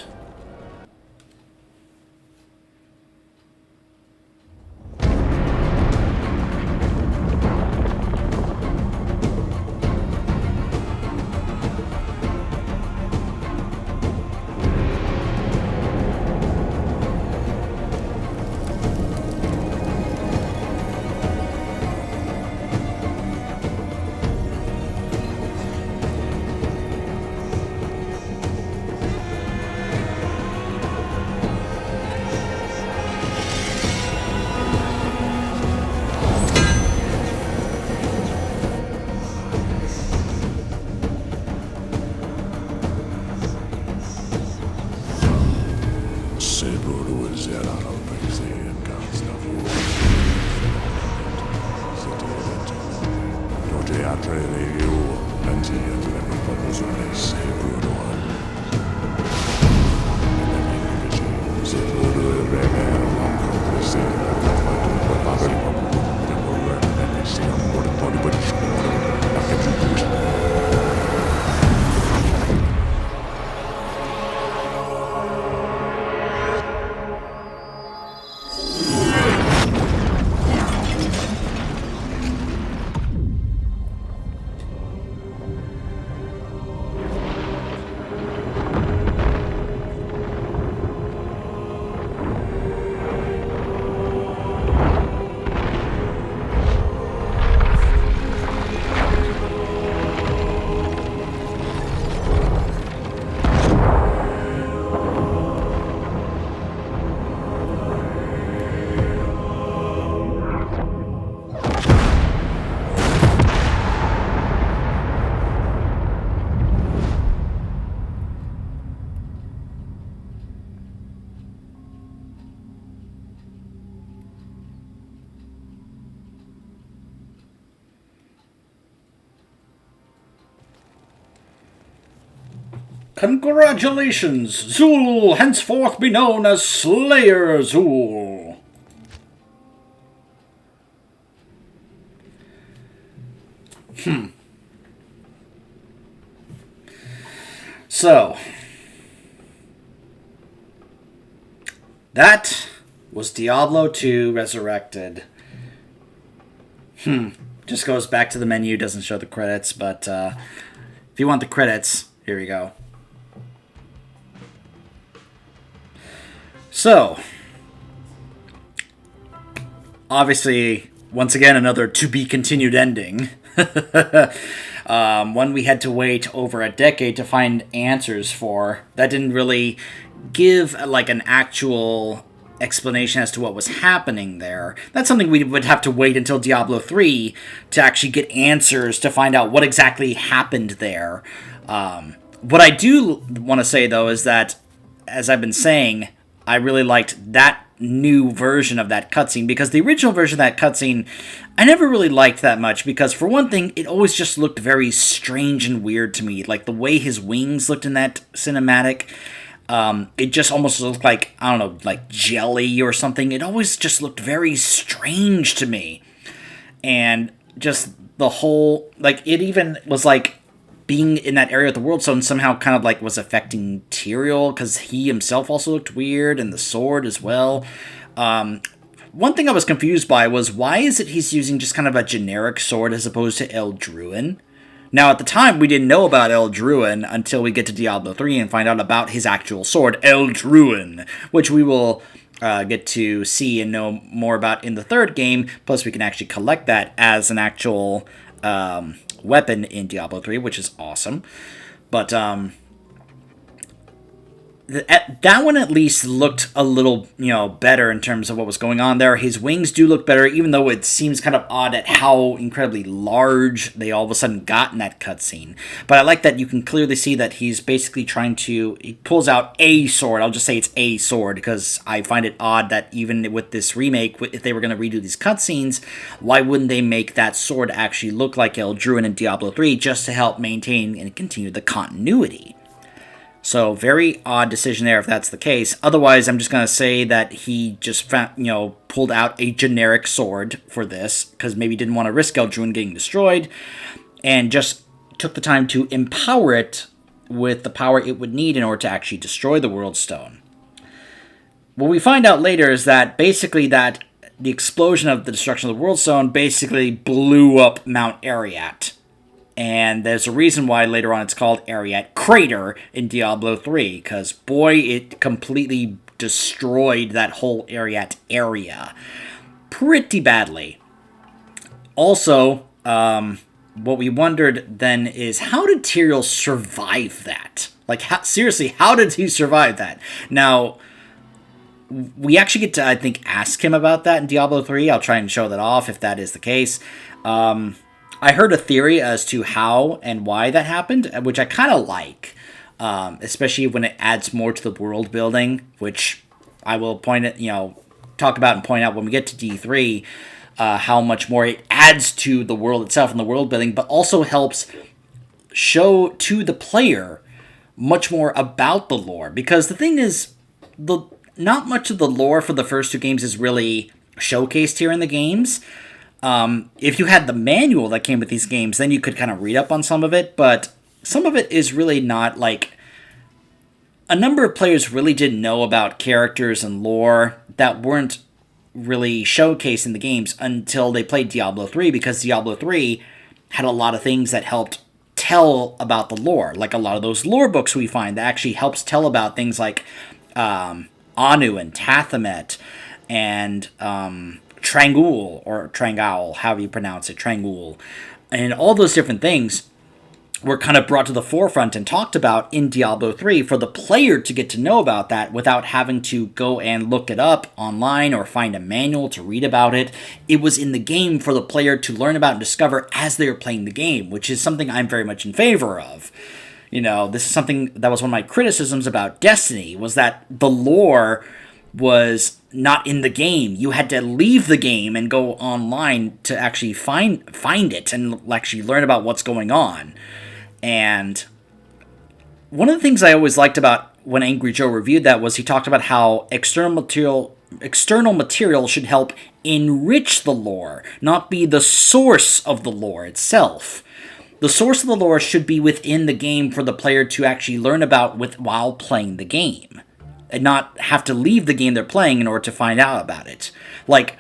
Congratulations! Zool will henceforth be known as Slayer Zool. So, that was Diablo 2 Resurrected. Just goes back to the menu, doesn't show the credits, but if you want the credits, here we go. So, obviously, once again, another to-be-continued ending. One we had to wait over a decade to find answers for. That didn't really give, like, an actual explanation as to what was happening there. That's something we would have to wait until Diablo 3 to actually get answers to find out what exactly happened there. What I do want to say, though, is that, as I've been saying, I really liked that new version of that cutscene, because the original version of that cutscene I never really liked that much, because for one thing, it always just looked very strange and weird to me. Like the way his wings looked in that cinematic, it just almost looked like, I don't know, like jelly or something. It always just looked very strange to me. And just the whole, like, it even was like being in that area of the World Stone somehow kind of like was affecting Tyrael, because he himself also looked weird, and the sword as well. One thing I was confused by was, why is it he's using just kind of a generic sword as opposed to Eldruin? Now, at the time, we didn't know about Eldruin until we get to Diablo 3 and find out about his actual sword, Eldruin, which we will get to see and know more about in the third game. Plus, we can actually collect that as an actual weapon in Diablo 3, which is awesome. But that one at least looked a little, better in terms of what was going on there. His wings do look better, even though it seems kind of odd at how incredibly large they all of a sudden got in that cutscene. But I like that you can clearly see that he's basically he pulls out a sword. I'll just say it's a sword, because I find it odd that even with this remake, if they were going to redo these cutscenes, why wouldn't they make that sword actually look like Eldruin in Diablo 3, just to help maintain and continue the continuity? So, very odd decision there if that's the case. Otherwise, I'm just going to say that he just pulled out a generic sword for this, because maybe didn't want to risk Eldruin getting destroyed, and just took the time to empower it with the power it would need in order to actually destroy the World Stone. What we find out later is that basically that the explosion of the destruction of the World Stone basically blew up Mount Arreat. And there's a reason why later on it's called Arreat Crater in Diablo 3, because boy, it completely destroyed that whole Arreat area pretty badly. Also, what we wondered then is, how did Tyrael survive that? Like, seriously, how did he survive that? Now, we actually get to, I think, ask him about that in Diablo 3. I'll try and show that off if that is the case. I heard a theory as to how and why that happened, which I kind of like, especially when it adds more to the world building, which I will talk about and point out when we get to D3, how much more it adds to the world itself and the world building, but also helps show to the player much more about the lore. Because the thing is, not much of the lore for the first two games is really showcased here in the games. If you had the manual that came with these games, then you could kind of read up on some of it, but some of it is really not, like, a number of players really didn't know about characters and lore that weren't really showcased in the games until they played Diablo 3, because Diablo 3 had a lot of things that helped tell about the lore, like a lot of those lore books we find that actually helps tell about things like Anu and Tathamet and Trangul, or Trangaul, however you pronounce it, Trangul. And all those different things were kind of brought to the forefront and talked about in Diablo 3 for the player to get to know about that without having to go and look it up online or find a manual to read about it. It was in the game for the player to learn about and discover as they were playing the game, which is something I'm very much in favor of. This is something that was one of my criticisms about Destiny, was that the lore was not in the game. You had to leave the game and go online to actually find it and actually learn about what's going on. And one of the things I always liked about when Angry Joe reviewed that was he talked about how external material should help enrich the lore, not be the source of the lore itself. The source of the lore should be within the game for the player to actually learn about while playing the game, and not have to leave the game they're playing in order to find out about it. Like,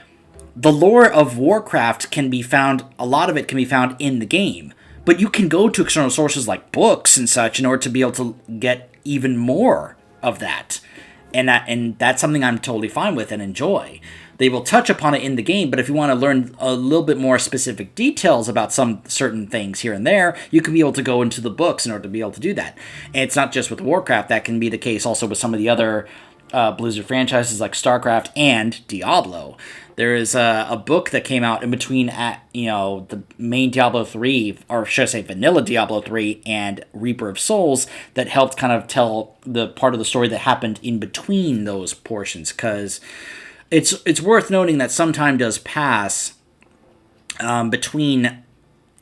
the lore of Warcraft can be found, a lot of it can be found in the game, but you can go to external sources like books and such in order to be able to get even more of that. And that's something I'm totally fine with and enjoy. They will touch upon it in the game, but if you want to learn a little bit more specific details about some certain things here and there, you can be able to go into the books in order to be able to do that. And it's not just with Warcraft. That can be the case also with some of the other Blizzard franchises like StarCraft and Diablo. There is a book that came out in between, the main Diablo 3, or should I say vanilla Diablo 3 and Reaper of Souls, that helped kind of tell the part of the story that happened in between those portions, because it's worth noting that some time does pass between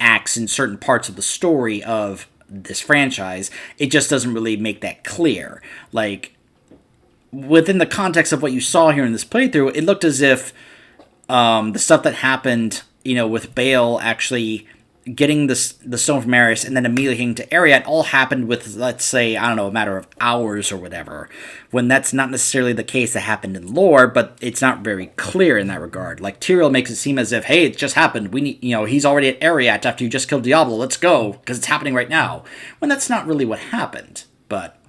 acts in certain parts of the story of this franchise. It just doesn't really make that clear. Like, within the context of what you saw here in this playthrough, it looked as if the stuff that happened, with Baal actually getting the Stone from Marius and then immediately getting to Ariat all happened with, let's say, I don't know, a matter of hours or whatever, when that's not necessarily the case that happened in lore, but it's not very clear in that regard. Like, Tyrael makes it seem as if, hey, it just happened. We need, he's already at Ariat after you just killed Diablo. Let's go, because it's happening right now. When that's not really what happened. But,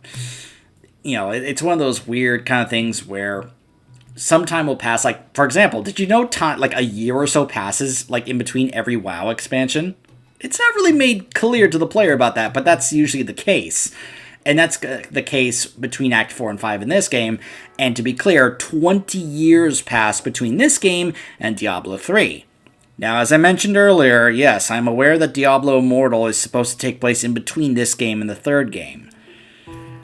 it's one of those weird kind of things where some time will pass. Like, for example, did you know like a year or so passes, like, in between every WoW expansion? It's not really made clear to the player about that, but that's usually the case. And that's the case between Act 4 and 5 in this game. And to be clear, 20 years pass between this game and Diablo 3. Now, as I mentioned earlier, yes, I'm aware that Diablo Immortal is supposed to take place in between this game and the third game.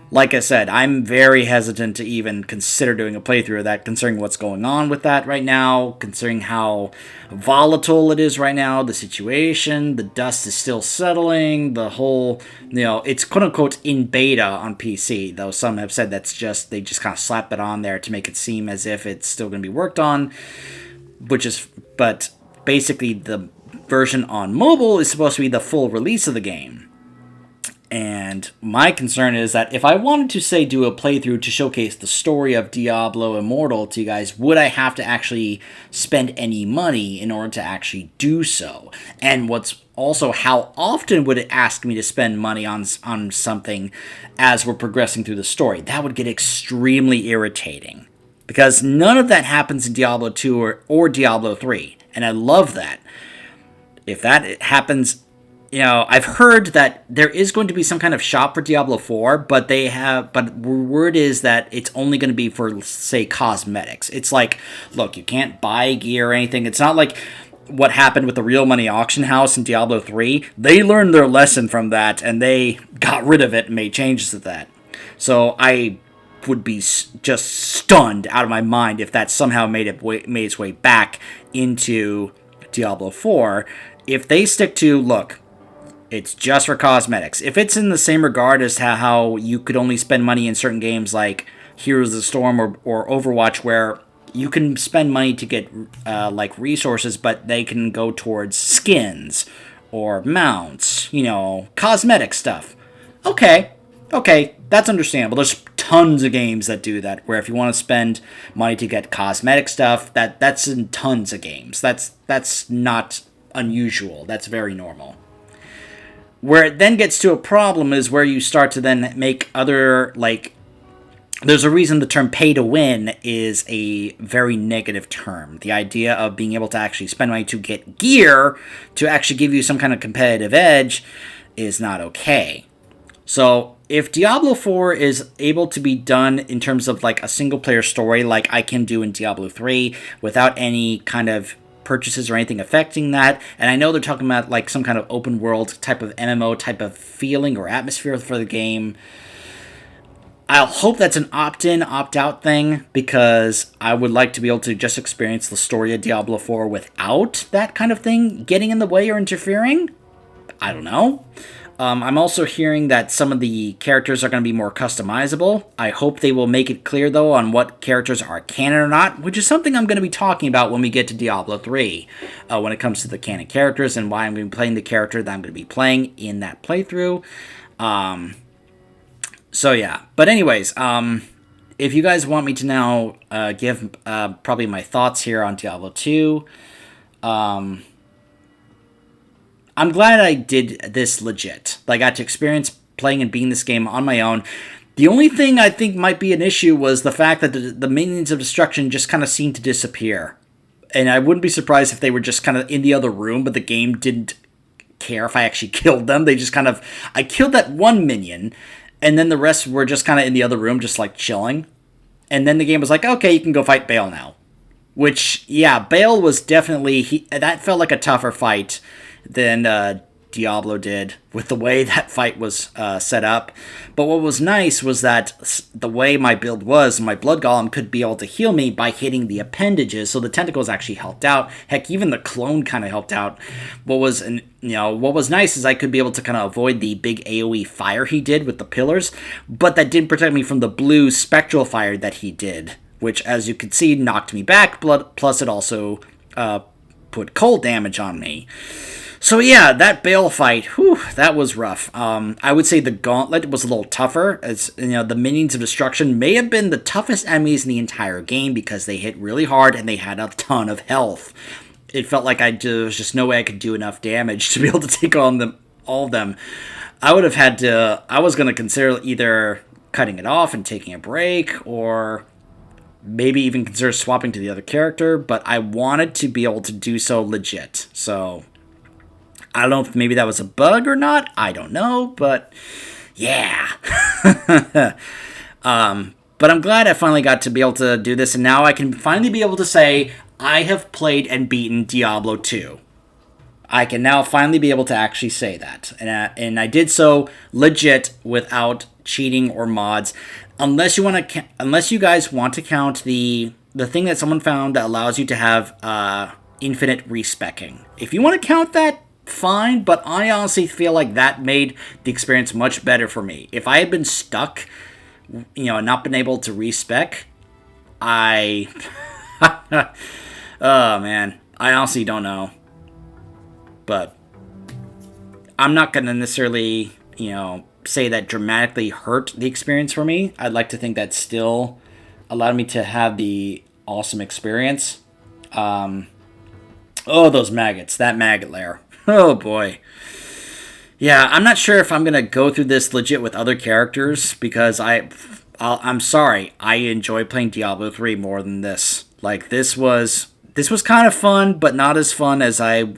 Like I said, I'm very hesitant to even consider doing a playthrough of that, considering what's going on with that right now, considering how volatile it is right now, the situation, the dust is still settling, the whole, it's quote-unquote in beta on PC, though some have said they just kind of slap it on there to make it seem as if it's still going to be worked on, but basically the version on mobile is supposed to be the full release of the game. And my concern is that if I wanted to, say, do a playthrough to showcase the story of Diablo Immortal to you guys, would I have to actually spend any money in order to actually do so? And what's also, how often would it ask me to spend money on something as we're progressing through the story? That would get extremely irritating, because none of that happens in Diablo 2 or Diablo 3, and I love that. If that happens, I've heard that there is going to be some kind of shop for Diablo 4, but word is that it's only going to be for, say, cosmetics. It's like, look, you can't buy gear or anything. It's not like what happened with the Real Money Auction House in Diablo 3. They learned their lesson from that, and they got rid of it and made changes to that. So I would be just stunned out of my mind if that somehow made its way back into Diablo 4. If they stick to, look, it's just for cosmetics. If it's in the same regard as how you could only spend money in certain games like Heroes of the Storm or Overwatch, where you can spend money to get resources, but they can go towards skins or mounts, cosmetic stuff. Okay, that's understandable. There's tons of games that do that, where if you want to spend money to get cosmetic stuff, that's in tons of games. That's not unusual. That's very normal. Where it then gets to a problem is where you start to then make other, there's a reason the term pay to win is a very negative term. The idea of being able to actually spend money to get gear to actually give you some kind of competitive edge is not okay. So if Diablo 4 is able to be done in terms of like a single player story like I can do in Diablo 3 without any kind of purchases or anything affecting that, and I know they're talking about like some kind of open world type of MMO type of feeling or atmosphere for the game, I'll hope that's an opt-in, opt-out thing, because I would like to be able to just experience the story of Diablo 4 without that kind of thing getting in the way or interfering. I don't know. I'm also hearing that some of the characters are going to be more customizable. I hope they will make it clear, though, on what characters are canon or not, which is something I'm going to be talking about when we get to Diablo 3, when it comes to the canon characters and why I'm going to be playing the character that I'm going to be playing in that playthrough. So, yeah. But anyways, if you guys want me to now give probably my thoughts here on Diablo 2, I'm glad I did this legit. I got to experience playing and beating this game on my own. The only thing I think might be an issue was the fact that the Minions of Destruction just kind of seemed to disappear. And I wouldn't be surprised if they were just kind of in the other room, but the game didn't care if I actually killed them. They just kind of... I killed that one minion, and then the rest were just kind of in the other room, just like chilling. And then the game was like, okay, you can go fight Bale now. Which, yeah, Bale was definitely... that felt like a tougher fight than Diablo did with the way that fight was set up. But what was nice was that the way my build was, my Blood Golem could be able to heal me by hitting the appendages, so the tentacles actually helped out. Heck, even the clone kind of helped out. What was nice is I could be able to kind of avoid the big AoE fire he did with the pillars, but that didn't protect me from the blue spectral fire that he did, which, as you can see, knocked me back, plus it also put cold damage on me. So yeah, that Bale fight, that was rough. I would say the Gauntlet was a little tougher, as the Minions of Destruction may have been the toughest enemies in the entire game because they hit really hard and they had a ton of health. It felt like there was just no way I could do enough damage to be able to take on all of them. I was going to consider either cutting it off and taking a break, or maybe even consider swapping to the other character, but I wanted to be able to do so legit, so... I don't know if maybe that was a bug or not. I don't know, but yeah. But I'm glad I finally got to be able to do this, and now I can finally be able to say I have played and beaten Diablo 2. I can now finally be able to actually say that. And I did so legit without cheating or mods. Unless you guys want to count the thing that someone found that allows you to have infinite respecking. If you want to count that, fine, but I honestly feel like that made the experience much better for me. If I had been stuck, and not been able to respec, oh man, I honestly don't know. But I'm not gonna necessarily, say that dramatically hurt the experience for me. I'd like to think that still allowed me to have the awesome experience. Those maggots, that maggot lair. Oh boy. Yeah, I'm not sure if I'm going to go through this legit with other characters, because I'm sorry, I enjoy playing Diablo 3 more than this. Like, this was kind of fun, but not as fun as I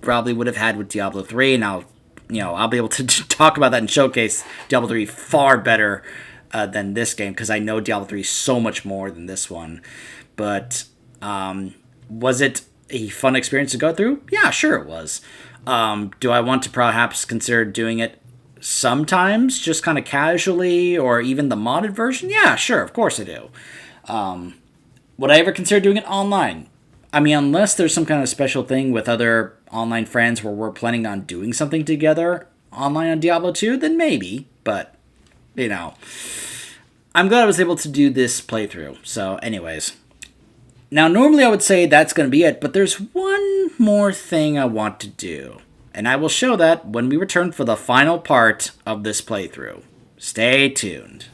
probably would have had with Diablo 3, and I'll be able to talk about that and showcase Diablo 3 far better than this game, because I know Diablo 3 so much more than this one. But was it a fun experience to go through? Yeah, sure it was. Do I want to perhaps consider doing it sometimes, just kind of casually, or even the modded version? Yeah, sure, of course I do. Would I ever consider doing it online? I mean, unless there's some kind of special thing with other online friends where we're planning on doing something together online on Diablo 2, then maybe. But, I'm glad I was able to do this playthrough. So, anyways. Now, normally I would say that's going to be it, but there's one more thing I want to do. And I will show that when we return for the final part of this playthrough. Stay tuned.